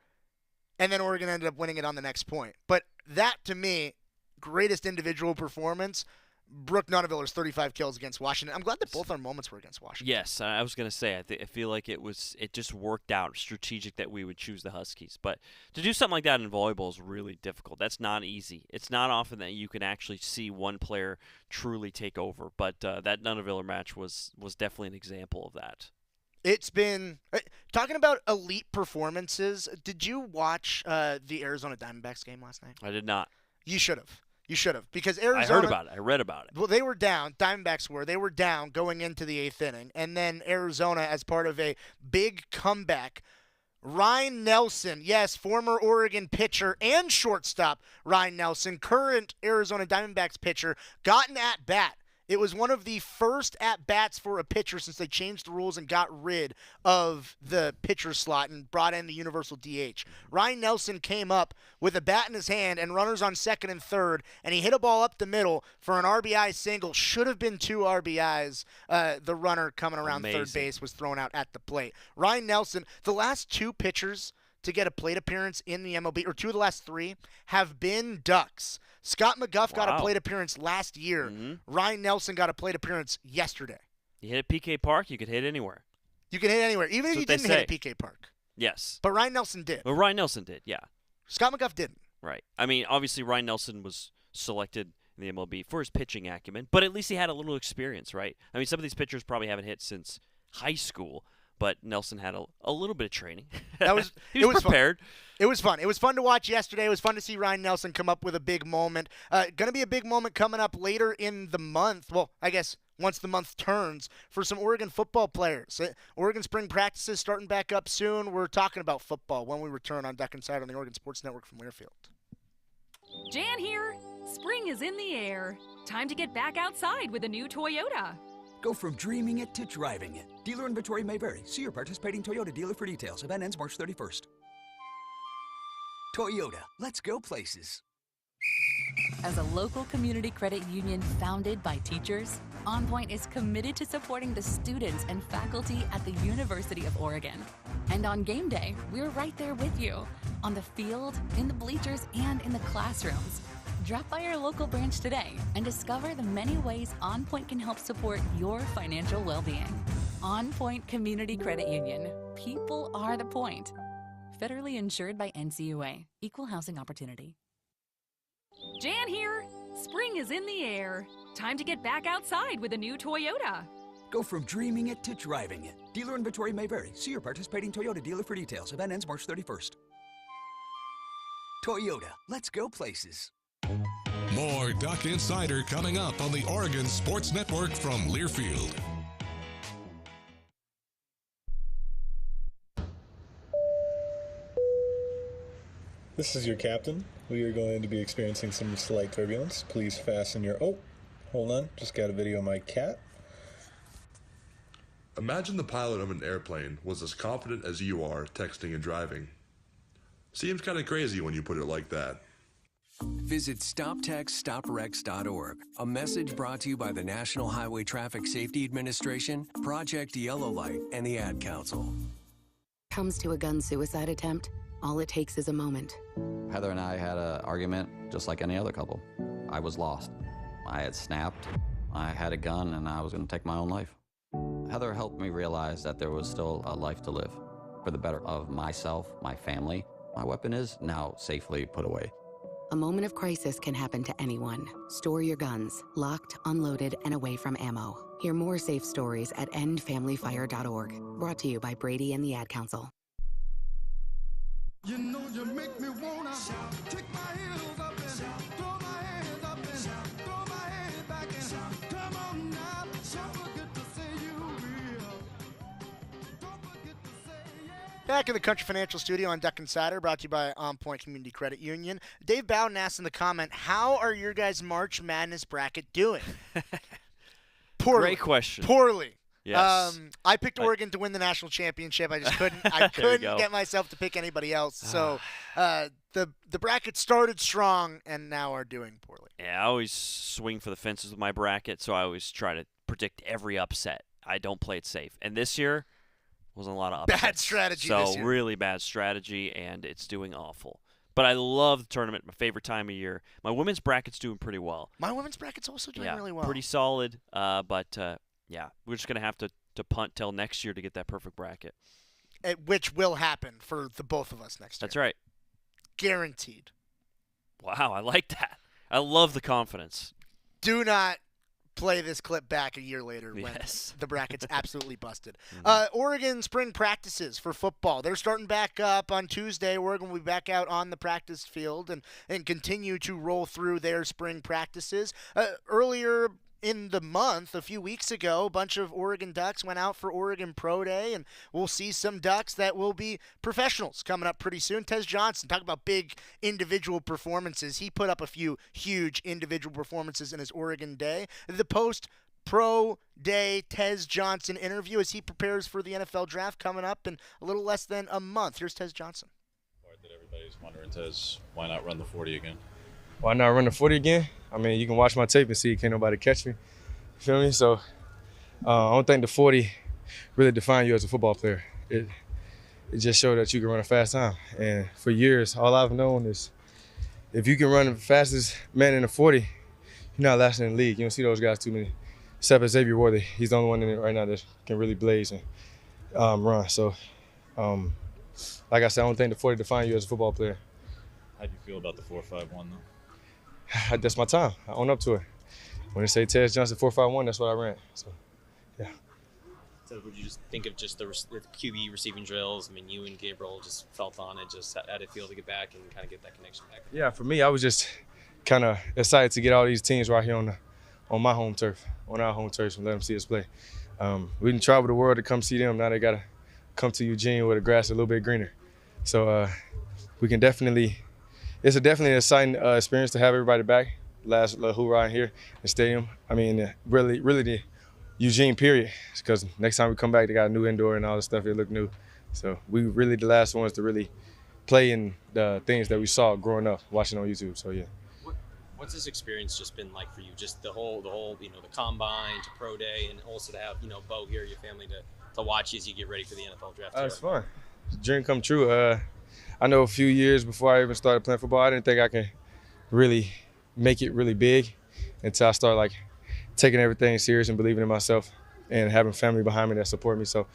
and then Oregon ended up winning it on the next point. But that, to me, greatest individual performance, Brooke Nuneviller's 35 kills against Washington. I'm glad that both our moments were against Washington. Yes, I was going to say, I feel like it just worked out strategic that we would choose the Huskies. But to do something like that in volleyball is really difficult. That's not easy. It's not often that you can actually see one player truly take over. But that Nuneviller match was definitely an example of that. It's been talking about elite performances. Did you watch the Arizona Diamondbacks game last night? I did not. You should have. You should have, because Arizona. I heard about it. I read about it. Well, they were down. Diamondbacks were. They were down going into the 8th inning, and then Arizona, as part of a big comeback, Ryan Nelson, yes, former Oregon pitcher and shortstop Ryan Nelson, current Arizona Diamondbacks pitcher, got an at-bat. It was one of the first at-bats for a pitcher since they changed the rules and got rid of the pitcher slot and brought in the universal DH. Ryan Nelson came up with a bat in his hand and runners on second and third, and he hit a ball up the middle for an RBI single. Should have been 2 RBIs. The runner coming around third base was thrown out at the plate. Ryan Nelson, the last 2 pitchers to get a plate appearance in the MLB, or 2 of the last 3, have been Ducks. Scott McGuff got a plate appearance last year. Mm-hmm. Ryan Nelson got a plate appearance yesterday. You hit at PK Park, you could hit anywhere. You can hit anywhere, even if you didn't hit at PK Park. Yes. But Ryan Nelson did. Well, Ryan Nelson did, yeah. Scott McGuff didn't. Right. I mean, obviously Ryan Nelson was selected in the MLB for his pitching acumen, but at least he had a little experience, right? I mean, some of these pitchers probably haven't hit since high school, but Nelson had a little bit of training. He was prepared. Fun. It was fun. It was fun to watch yesterday. It was fun to see Ryan Nelson come up with a big moment. Going to be a big moment coming up later in the month. Well, I guess once the month turns, for some Oregon football players. Oregon spring practices starting back up soon. We're talking about football when we return on Duck Inside on the Oregon Sports Network from Learfield. Jan here. Spring is in the air. Time to get back outside with a new Toyota. Go from dreaming it to driving it. Dealer inventory may vary. See your participating Toyota dealer for details. Event ends March 31st. Toyota, let's go places. As a local community credit union founded by teachers, OnPoint is committed to supporting the students and faculty at the University of Oregon. And on game day, we're right there with you, on the field, in the bleachers, and in the classrooms. Drop by our local branch today and discover the many ways OnPoint can help support your financial well-being. OnPoint Community Credit Union. People are the point. Federally insured by NCUA. Equal housing opportunity. Jan here. Spring is in the air. Time to get back outside with a new Toyota. Go from dreaming it to driving it. Dealer inventory may vary. See your participating Toyota dealer for details. Event ends March 31st. Toyota, let's go places. More Duck Insider coming up on the Oregon Sports Network from Learfield. This is your captain. We are going to be experiencing some slight turbulence. Please fasten your... Oh, hold on. Just got a video of my cat. Imagine the pilot of an airplane was as confident as you are texting and driving. Seems kind of crazy when you put it like that. Visit StopTextStopWrecks.org. A message brought to you by the National Highway Traffic Safety Administration, Project Yellow Light, and the Ad Council. Comes to a gun suicide attempt, all it takes is a moment. Heather and I had an argument just like any other couple. I was lost. I had snapped. I had a gun and I was going to take my own life. Heather helped me realize that there was still a life to live for the better of myself, my family. My weapon is now safely put away. A moment of crisis can happen to anyone. Store your guns, locked, unloaded, and away from ammo. Hear more safe stories at endfamilyfire.org. Brought to you by Brady and the Ad Council. You know you make me wanna kick my heels up and throw my hands up and throw my head back and come on now. Don't forget to say you will. Don't forget to say yeah. Back in the Country Financial Studio on Duck Insider, brought to you by OnPoint Community Credit Union. Dave Bowden asked in the comment, how are your guys' March Madness bracket doing? Poorly. Great question. Poorly. Yes. I picked Oregon to win the national championship. I just couldn't. I couldn't get myself to pick anybody else. So the bracket started strong and now are doing poorly. Yeah, I always swing for the fences with my bracket, so I always try to predict every upset. I don't play it safe. And this year wasn't a lot of upsets. Bad strategy so this year. Really bad strategy, and it's doing awful. But I love the tournament, my favorite time of year. My women's bracket's doing pretty well. My women's bracket's also doing really well. Pretty solid, but yeah, we're just going to have to punt till next year to get that perfect bracket. Which will happen for the both of us next year. That's right. Guaranteed. Wow, I like that. I love the confidence. Do not play this clip back a year later when the bracket's absolutely busted. Oregon spring practices for football. They're starting back up on Tuesday. Oregon will be back out on the practice field and continue to roll through their spring practices. Earlier in the month, a few weeks ago, a bunch of Oregon Ducks went out for Oregon Pro Day, and we'll see some Ducks that will be professionals coming up pretty soon. Tez Johnson, talk about big individual performances. He put up a few huge individual performances in his Oregon Day. The post-Pro Day Tez Johnson interview as he prepares for the NFL Draft coming up in a little less than a month. Here's Tez Johnson. That everybody's wondering, Tez, why not run the 40 again? Why not run the 40 again? I mean, you can watch my tape and see can't nobody catch me. You feel me? So I don't think the 40 really defines you as a football player. It just showed that you can run a fast time. And for years, all I've known is if you can run the fastest man in the 40, you're not lasting in the league. You don't see those guys too many. Except Xavier Worthy. He's the only one in it right now that can really blaze and run. So, like I said, I don't think the 40 defines you as a football player. How do you feel about the 4.51 though? That's my time. I own up to it. When they say Tez Johnson 4.51, that's what I ran. So, yeah. So would you just think of just the QB receiving drills? I mean, you and Gabriel just felt on it, just how did it feel to get back and kind of get that connection back? Yeah, for me, I was just kind of excited to get all these teams right here on my home turf, on our home turf, and let them see us play. We didn't travel the world to come see them. Now they got to come to Eugene where the grass is a little bit greener. So we can definitely – it's definitely an exciting experience to have everybody back. Last hoorah here in the stadium. I mean, really the Eugene period. Because next time we come back, they got a new indoor and all this stuff. It looked new. So we really the last ones to really play in the things that we saw growing up, watching on YouTube. So yeah. What's this experience just been like for you? Just the whole the combine to pro day, and also to have Bo here, your family to watch you as you get ready for the NFL draft. It's fun. It's a dream come true. I know a few years before I even started playing football, I didn't think I could really make it really big until I started taking everything serious and believing in myself and having family behind me that support me. So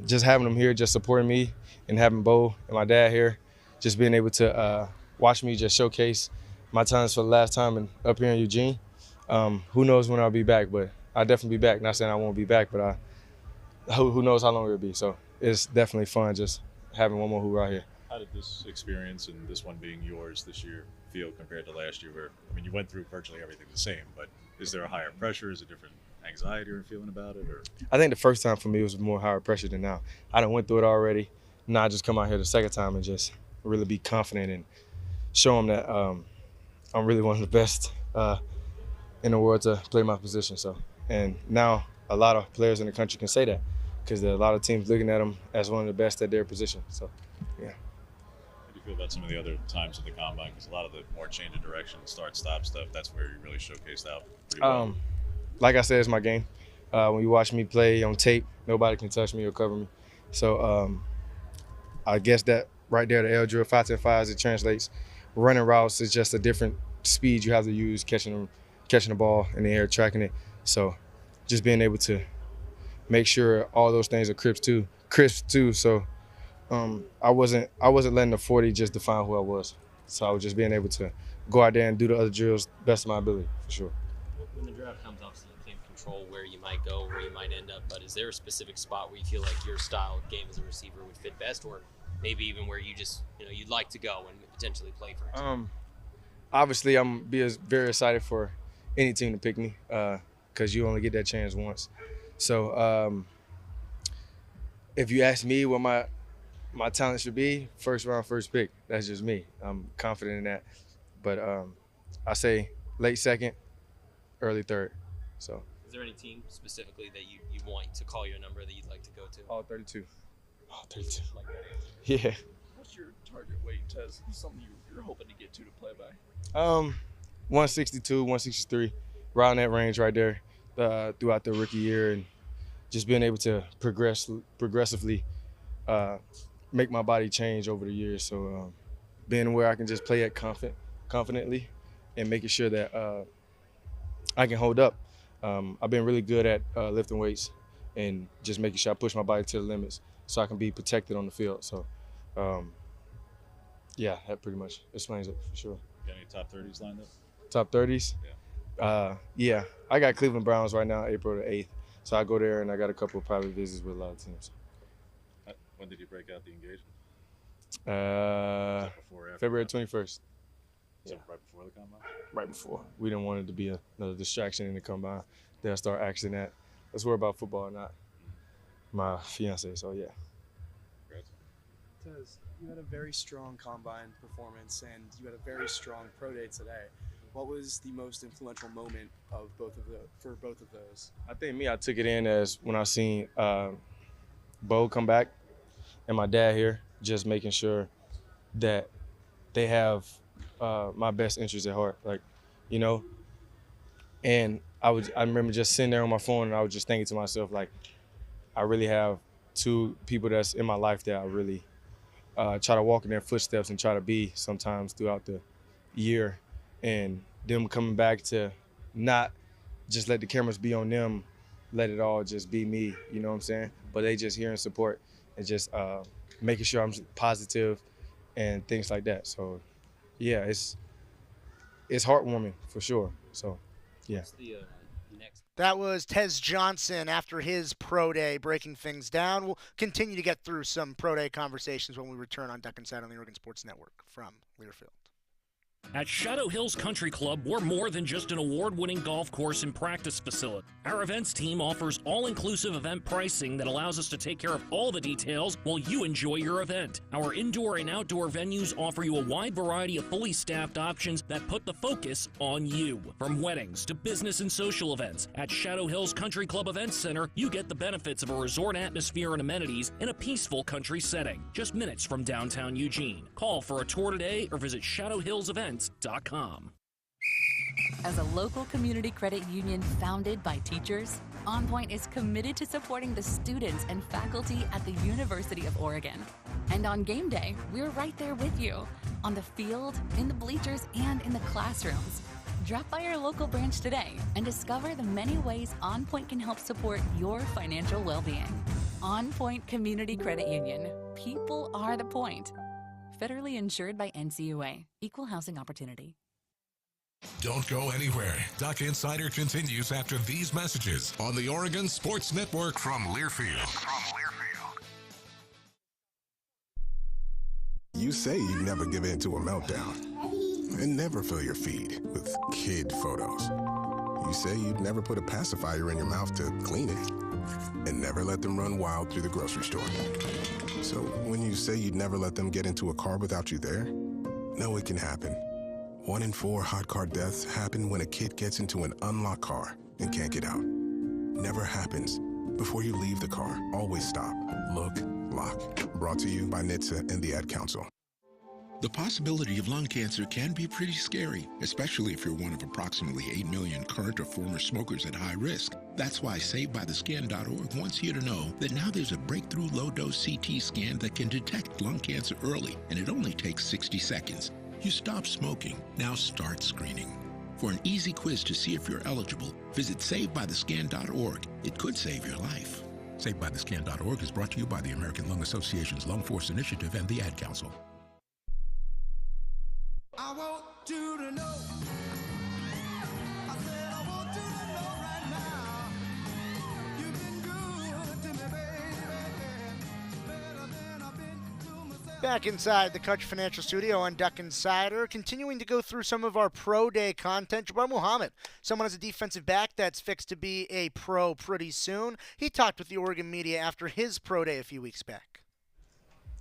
just having them here, just supporting me, and having Bo and my dad here, just being able to watch me just showcase my talents for the last time up here in Eugene. Who knows when I'll be back, but I'll definitely be back. Not saying I won't be back, but who knows how long it'll be. So it's definitely fun just having one more hoorah here. How did this experience and this one being yours this year feel compared to last year where, I mean, you went through virtually everything the same, but is there a higher pressure? Is it different anxiety or feeling about it? Or I think the first time for me was more higher pressure than now. I done went through it already. Now I just come out here the second time and just really be confident and show them that I'm really one of the best in the world to play my position. So, and now a lot of players in the country can say that because there are a lot of teams looking at them as one of the best at their position. So, yeah. Feel about some of the other times at the combine, because a lot of the more change of direction, start-stop stuff, that's where you really showcased out pretty well. Like I said, it's my game. When you watch me play on tape, nobody can touch me or cover me. So I guess that right there, the L drill 5-10-5 as it translates. Running routes is just a different speed you have to use, catching the ball in the air, tracking it. So just being able to make sure all those things are crisp too. So I wasn't letting the 40 just define who I was. So I was just being able to go out there and do the other drills best of my ability, for sure. When the draft comes, obviously you can't control where you might go, where you might end up, but is there a specific spot where you feel like your style of game as a receiver would fit best, or maybe even where you just, you'd like to go and potentially play for example? Obviously, I'm very excited for any team to pick me because you only get that chance once. So if you ask me what my talent should be, first round, first pick. That's just me. I'm confident in that. But I say late second, early third. So. Is there any team specifically that you want to call your number that you'd like to go to? All 32. All 32. Like that. Yeah. What's your target weight, Tez? Something you're hoping to get to play by? 162, 163, around that range right there throughout the rookie year, and just being able to progressively make my body change over the years. So being where I can just play it confidently and making sure that I can hold up. I've been really good at lifting weights and just making sure I push my body to the limits so I can be protected on the field. So, yeah, that pretty much explains it for sure. Got any top 30s lined up? Top 30s? Yeah. Yeah. I got Cleveland Browns right now, April the 8th. So I go there, and I got a couple of private visits with a lot of teams. When did you break out the engagement? Before or after February 21st. So right before the combine? Right before. We didn't want it to be another distraction in the combine. They'll start asking that. Let's worry about football, not my fiance. So, yeah. Tez, you had a very strong combine performance, and you had a very strong pro day today. What was the most influential moment of for both of those? I think I took it in as when I seen Bo come back and my dad here, just making sure that they have my best interests at heart, And I remember just sitting there on my phone, and I was just thinking to myself, I really have two people that's in my life that I really try to walk in their footsteps and try to be sometimes throughout the year, and them coming back to not just let the cameras be on them, let it all just be me, you know what I'm saying? But they just hearing support and just making sure I'm positive and things like that. So, yeah, it's heartwarming for sure. So, yeah. What's the next? That was Tez Johnson after his pro day, breaking things down. We'll continue to get through some pro day conversations when we return on Duck Inside on the Oregon Sports Network from Learfield. At Shadow Hills Country Club, we're more than just an award-winning golf course and practice facility. Our events team offers all-inclusive event pricing that allows us to take care of all the details while you enjoy your event. Our indoor and outdoor venues offer you a wide variety of fully staffed options that put the focus on you. From weddings to business and social events, at Shadow Hills Country Club Events Center, you get the benefits of a resort atmosphere and amenities in a peaceful country setting, just minutes from downtown Eugene. Call for a tour today or visit shadowhillsevents.com. As a local community credit union founded by teachers, OnPoint is committed to supporting the students and faculty at the University of Oregon. And on game day, we're right there with you, on the field, in the bleachers, and in the classrooms. Drop by our local branch today and discover the many ways OnPoint can help support your financial well-being. OnPoint Community Credit Union. People are the point. Federally insured by NCUA. Equal housing opportunity. Don't go anywhere. Duck Insider continues after these messages on the Oregon Sports Network from Learfield. You say you'd never give in to a meltdown and never fill your feed with kid photos. You say you'd never put a pacifier in your mouth to clean it and never let them run wild through the grocery store. So when you say you'd never let them get into a car without you there, know it can happen. 1 in 4 hot car deaths happen when a kid gets into an unlocked car and can't get out. Never happens. Before you leave the car, always stop, look, lock. Brought to you by NHTSA and the Ad Council. The possibility of lung cancer can be pretty scary, especially if you're one of approximately 8 million current or former smokers at high risk. That's why SaveByTheScan.org wants you to know that now there's a breakthrough low-dose CT scan that can detect lung cancer early, and it only takes 60 seconds. You stop smoking, now start screening. For an easy quiz to see if you're eligible, visit SaveByTheScan.org. It could save your life. SaveByTheScan.org is brought to you by the American Lung Association's Lung Force Initiative and the Ad Council. I want you to know. I said I want you to know right now. You've been good to me, baby. Better than I've been to myself. Back inside the Country Financial Studio on Duck Insider, continuing to go through some of our pro day content. Jabbar Muhammad, someone as a defensive back that's fixed to be a pro pretty soon. He talked with the Oregon media after his pro day a few weeks back.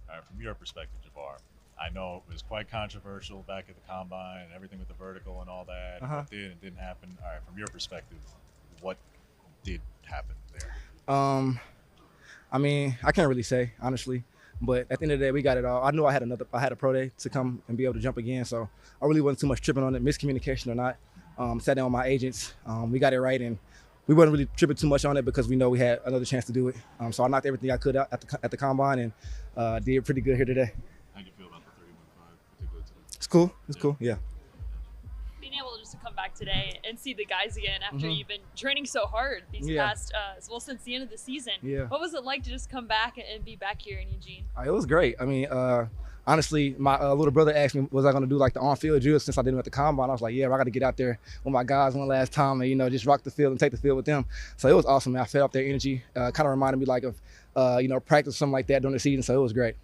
All right, from your perspective, Jabbar, I know it was quite controversial back at the combine and everything with the vertical and all that. What did and didn't happen. All right, from your perspective, what did happen there? I mean, I can't really say, honestly. But at the end of the day, we got it all. I knew I had a pro day to come and be able to jump again, so I really wasn't too much tripping on it, miscommunication or not. Sat down with my agents. We got it right, and we wasn't really tripping too much on it because we know we had another chance to do it. So I knocked everything I could out at the combine and did pretty good here today. How do you feel about the 31.5 particularly today? It's cool. It's cool. Yeah. Being able just to come back today and see the guys again after you've been training so hard these past, since the end of the season. Yeah. What was it like to just come back and be back here in Eugene? It was great. I mean, honestly, my little brother asked me, was I going to do like the on-field drills since I didn't at the combine? I was like, yeah, I got to get out there with my guys one last time and, just rock the field and take the field with them. So it was awesome, man. I fed off their energy. Kind of reminded me like of, practice or something like that during the season. So it was great.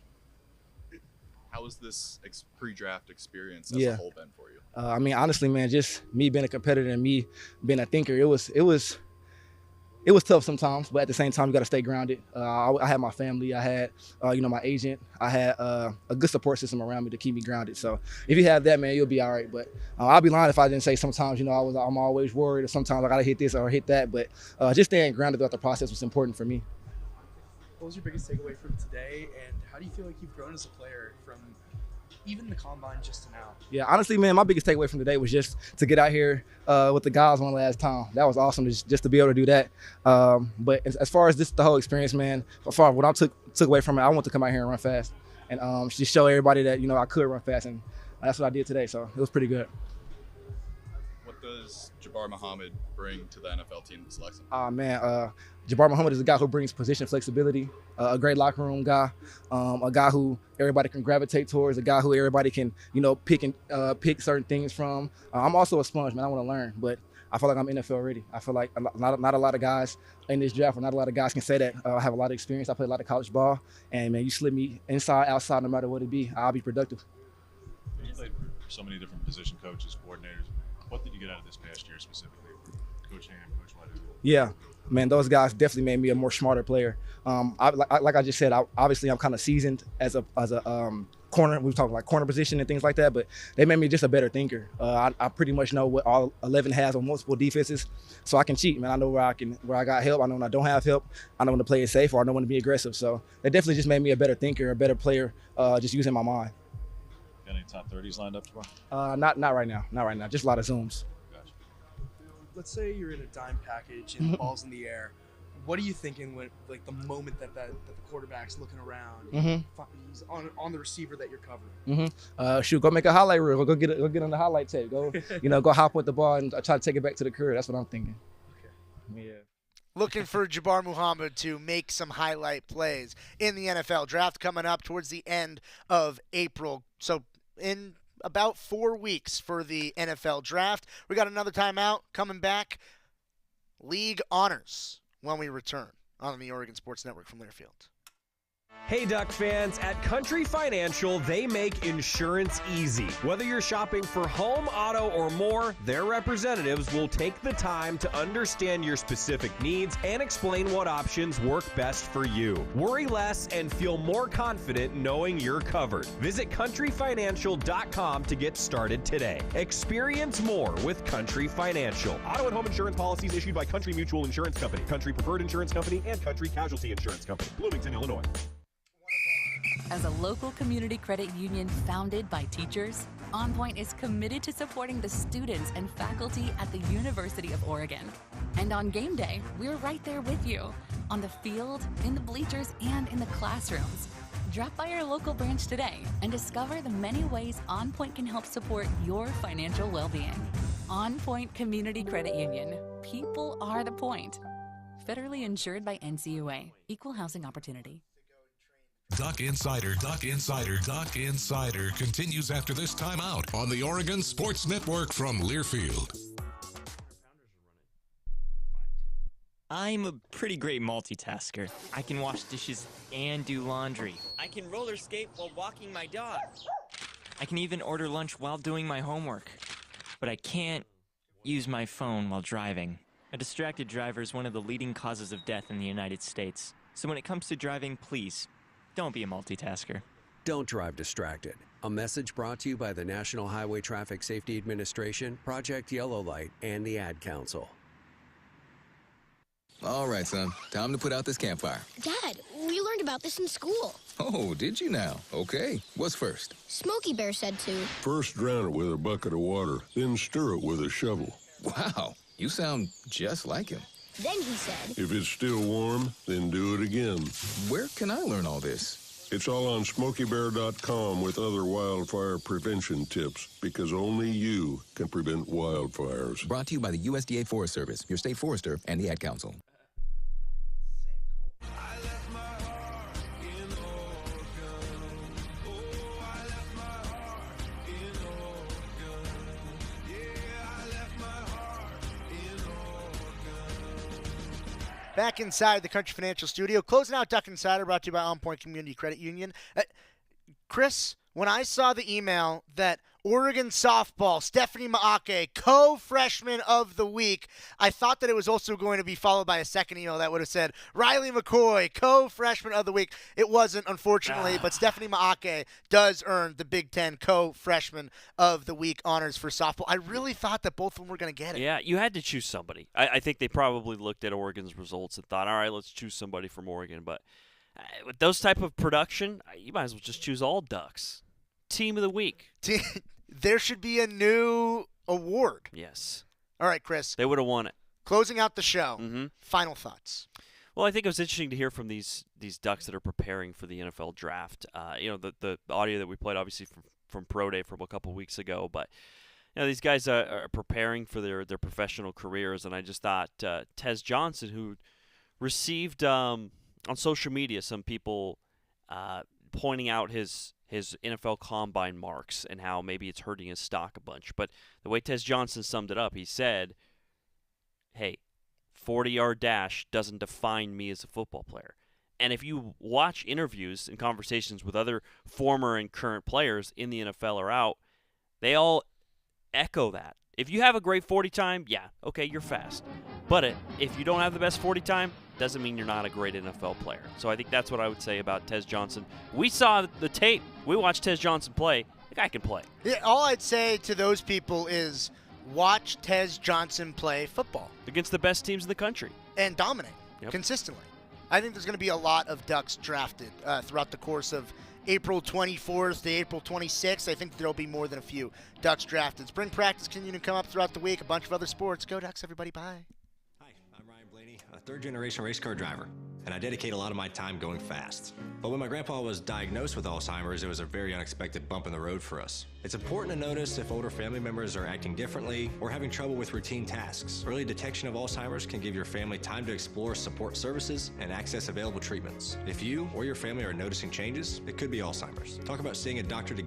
How was this pre-draft experience as a whole been for you? I mean, honestly, man, just me being a competitor and me being a thinker, it was tough sometimes, but at the same time, you got to stay grounded. I had my family, I had, my agent, I had a good support system around me to keep me grounded. So if you have that, man, you'll be all right. But I'll be lying if I didn't say sometimes, I'm always worried, or sometimes I got to hit this or hit that. But just staying grounded throughout the process was important for me. What was your biggest takeaway from today, and how do you feel like you've grown as a player from even the combine just to now? Yeah, honestly, man, my biggest takeaway from today was just to get out here with the guys one last time. That was awesome just to be able to do that. But as far as the whole experience, man, as far as what I took away from it, I want to come out here and run fast and just show everybody that, I could run fast. And that's what I did today, so it was pretty good. What does Jabbar Muhammad bring to the NFL team this lesson? Jabbar Muhammad is a guy who brings position flexibility, a great locker room guy, a guy who everybody can gravitate towards, a guy who everybody can, pick certain things from. I'm also a sponge, man. I want to learn, but I feel like I'm NFL ready. I feel like not a lot of guys in this draft, or not a lot of guys can say that. I have a lot of experience. I played a lot of college ball, and man, you slip me inside, outside, no matter what it be, I'll be productive. You played for so many different position coaches, coordinators. What did you get out of this past year specifically? Coach Ham, Coach White? Yeah, man, those guys definitely made me a more smarter player. Like I just said, obviously I'm kind of seasoned as a corner. We talk like corner position and things like that, but they made me just a better thinker. I pretty much know what all 11 has on multiple defenses, so I can cheat, man. I know where I got help. I know when I don't have help. I know when to play it safe, or I know when to be aggressive. So they definitely just made me a better thinker, a better player, just using my mind. Got any top 30s lined up tomorrow? Not right now. Not right now. Just a lot of Zooms. Let's say you're in a dime package and the ball's in the air. What are you thinking when, like, the moment that the quarterback's looking around, he's on the receiver that you're covering? Shoot, go make a highlight reel. Go get on the highlight tape. Go, go hop with the ball and try to take it back to the career. That's what I'm thinking. Okay. Yeah. Looking for Jabbar Muhammad to make some highlight plays in the NFL draft coming up towards the end of April. So in about 4 weeks for the NFL draft. We got another timeout coming back. League honors when we return on the Oregon Sports Network from Learfield. Hey Duck fans, at Country Financial, they make insurance easy. Whether you're shopping for home, auto, or more, their representatives will take the time to understand your specific needs and explain what options work best for you. Worry less and feel more confident knowing you're covered. Visit countryfinancial.com to get started today. Experience more with Country Financial. Auto and home insurance policies issued by Country Mutual Insurance Company, Country Preferred Insurance Company, and Country Casualty Insurance Company, Bloomington, Illinois. As a local community credit union founded by teachers, OnPoint is committed to supporting the students and faculty at the University of Oregon. And on game day, we're right there with you, on the field, in the bleachers, and in the classrooms. Drop by our local branch today and discover the many ways OnPoint can help support your financial well-being. OnPoint Community Credit Union. People are the point. Federally insured by NCUA. Equal housing opportunity. Duck Insider continues after this timeout on the Oregon Sports Network from Learfield. I'm a pretty great multitasker. I can wash dishes and do laundry. I can roller skate while walking my dog. I can even order lunch while doing my homework. But I can't use my phone while driving. A distracted driver is one of the leading causes of death in the United States. So when it comes to driving, please, don't be a multitasker. Don't drive distracted. A message brought to you by the National Highway Traffic Safety Administration, Project Yellow Light, and the Ad Council. All right, son. Time to put out this campfire. Dad, we learned about this in school. Oh, did you now? Okay. What's first? Smokey Bear said to. First drown it with a bucket of water, then stir it with a shovel. Wow, you sound just like him. Then he said. If it's still warm, then do it again. Where can I learn all this? It's all on SmokeyBear.com with other wildfire prevention tips, because only you can prevent wildfires. Brought to you by the USDA Forest Service, your state forester, and the Ad Council. Back inside the Country Financial Studio, closing out Duck Insider, brought to you by OnPoint Community Credit Union. Chris, when I saw the email that Oregon softball, Stephanie Maake, co-freshman of the week, I thought that it was also going to be followed by a second email that would have said, Riley McCoy, co-freshman of the week. It wasn't, unfortunately, but Stephanie Maake does earn the Big Ten co-freshman of the week honors for softball. I really thought that both of them were going to get it. Yeah, you had to choose somebody. I think they probably looked at Oregon's results and thought, all right, let's choose somebody from Oregon. But with those type of production, you might as well just choose all Ducks. Team of the week. There should be a new award. Yes. All right, Chris. They would have won it. Closing out the show. Mm-hmm. Final thoughts. Well, I think it was interesting to hear from these Ducks that are preparing for the NFL draft. The audio that we played, obviously, from Pro Day from a couple weeks ago. But, these guys are preparing for their professional careers. And I just thought Tez Johnson, who received on social media some people pointing out his NFL Combine marks and how maybe it's hurting his stock a bunch. But the way Tez Johnson summed it up, he said, hey, 40-yard dash doesn't define me as a football player. And if you watch interviews and conversations with other former and current players in the NFL or out, they all echo that. If you have a great 40 time, yeah, okay, you're fast. But if you don't have the best 40 time, doesn't mean you're not a great NFL player. So I think that's what I would say about Tez Johnson. We saw the tape. We watched Tez Johnson play. The guy can play. Yeah, all I'd say to those people is watch Tez Johnson play football. Against the best teams in the country. And dominate consistently. I think there's going to be a lot of Ducks drafted throughout the course of April 24th to April 26th. I think there'll be more than a few Ducks drafted. Spring practice continuing to come up throughout the week. A bunch of other sports. Go Ducks, everybody. Bye. A third-generation race car driver, and I dedicate a lot of my time going fast. But when my grandpa was diagnosed with Alzheimer's, it was a very unexpected bump in the road for us. It's important to notice if older family members are acting differently or having trouble with routine tasks. Early detection of Alzheimer's can give your family time to explore support services and access available treatments. If you or your family are noticing changes, it could be Alzheimer's. Talk about seeing a doctor together.